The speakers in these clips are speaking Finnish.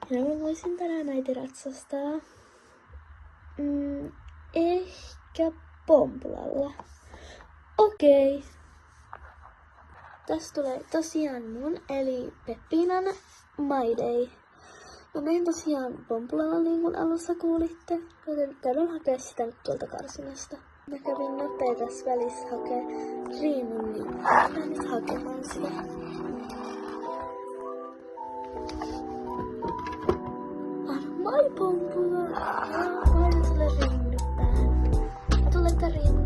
Ja mä voisin tänään äiti ratsastaa. Ehkä Pompulalla. Okei. Tässä tulee tosiaan mun, eli Peppinan My Day. Mä menen tosiaan Pompulalla niin kuin alussa kuulitte, joten käydään hakea sitä nyt tuolta karsinasta. Mä kävin nopea tässä välissä hakea Riimun, niin mä nyt hakemaan sitä. Moi Pompula! Mä laitan sulle Riimun nyt päähän. Tule tää Riimun.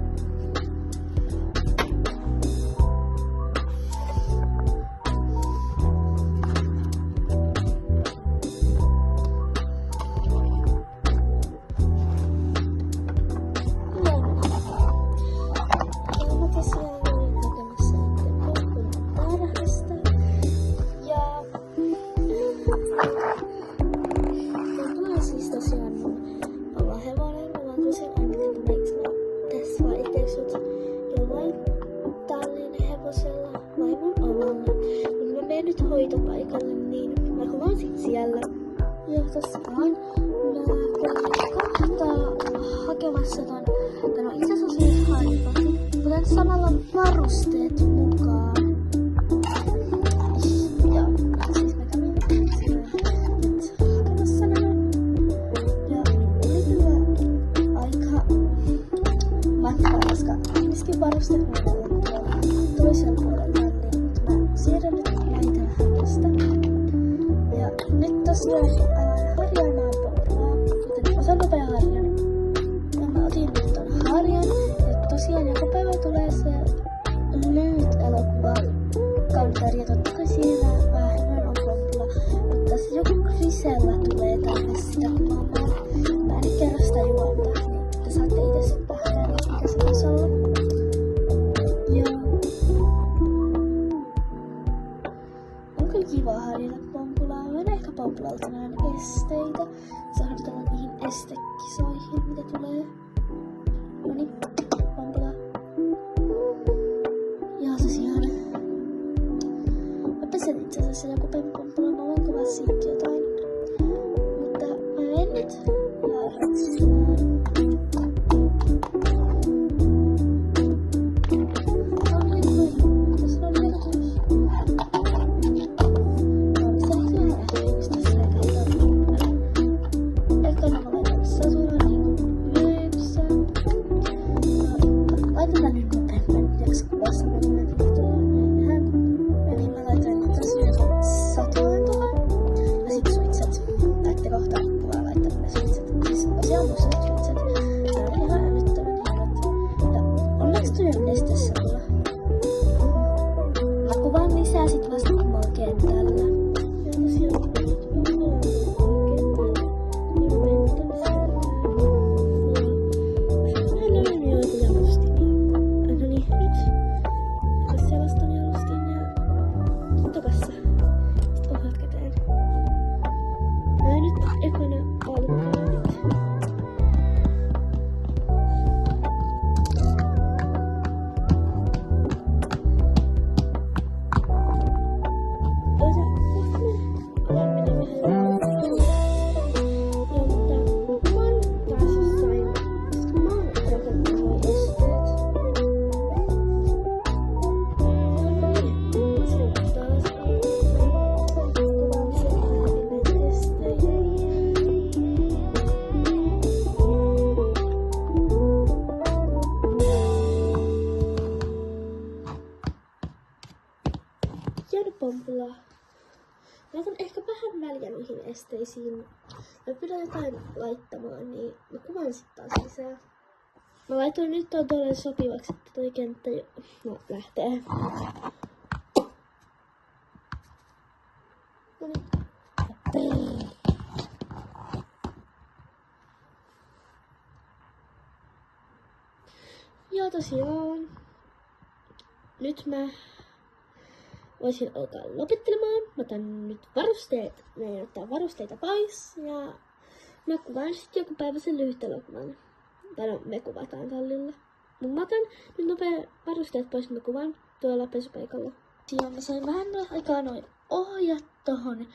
Hoitopaikalle, niin mä kuvaan sit siellä. Ja tossa on kohtaa hakemassa ton itse asiassa siis harjoituksen, kuten samalla varusteet mukaan. Ja siis mä kävin hakemassa nämä. Ja oli kyllä aika matkaa, koska ilmeisesti varusteet mukaan tuolla toisella puolella, niin mä siirrän nyt näitä hänestä. Ja nyt tosiaan harjaamaan Pompulaa, joten osa nopea harjan. Ja mä otin nyt ton harjan, ja tosiaan joka päivä tulee se lyhyt-elokuvan kantari, ja totta kai siinä vähemmän on Pompula, mutta se joku Grisella tulee tänne sitä kuvaamaan. Mä en nyt kerro sitä juonta, niin te saatte itse sitten nähdä, mikä se voisi olla. Kiva harjata Pompulaa. Mä en ehkä Pompulalta näen esteitä. Saa harjoitella niihin estekisoihin, mitä tulee. Noniin, Pompula. Ja tosiaan. Mä pesen itse asiassa joku Pompula. Mä voin kuvaa siitä jotain. Mutta mä menen nyt ratsastaan. Mä kuvaan lisää sit vasta kun mä oon kentällä. Ja tosiaan Pompula. Laitan ehkä vähän väliä noihin esteisiin. Mä pyydän jotain laittamaan, niin mä kuvaan sit taas lisää. Mä laitoin nyt tuolle sopivaksi, että toi kenttä lähtee. Ja tosiaan, nyt mä voisin alkaa lopettelemaan. Mä otan nyt varusteet, meidän ottaa varusteita pois ja mä kuvaan sitten joku päivä sen lyhyt elokuvan. Tai no, me kuvataan tallilla. Mut mä otan nyt nopea varusteet pois, mä kuvaan tuolla pesupaikalla. Siinä mä sain vähän aikaa noin ohjat tohon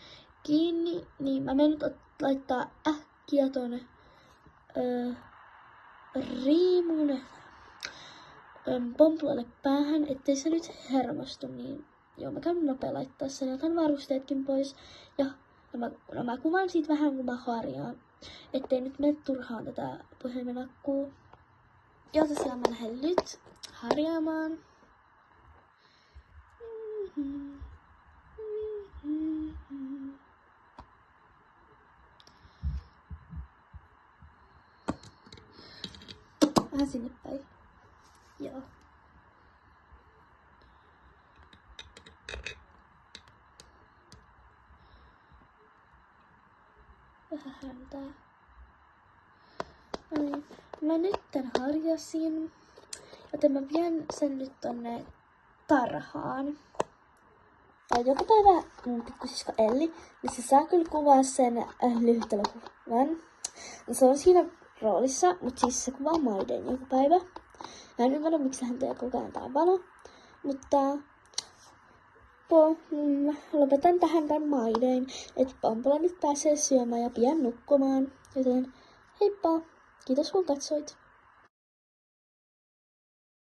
kiinni, niin mä menen nyt laittaa äkkiä tonne riimun Pomplalle päähän, ettei se nyt hermostu, niin joo, mä käyn nopea laittaa sen, otan varusteetkin pois ja mä kuvaan siitä vähän, kun mä harjaan, ettei nyt mene turhaan tätä puhelimen akkua. Ja tosiaan mä lähden nyt harjaamaan. Vähän sinne päin. Joo. Vähän häntää. No niin, mä nytten harjasin, joten mä vien sen nyt tonne tarhaan. Ja joka päivä mun pikkusisko Elli, niin se saa kyllä kuvaa sen lyhytelokuvan. Se on siinä roolissa, mutta siis se kuvaa maiden joka päivä. Mä en ymmärrä, miksi hän tekee koko ajan tää valo, mutta lopetan tähän tämän maiden, että Pampola nyt pääsee syömään ja pian nukkumaan. Joten heippa! Kiitos kun katsoit!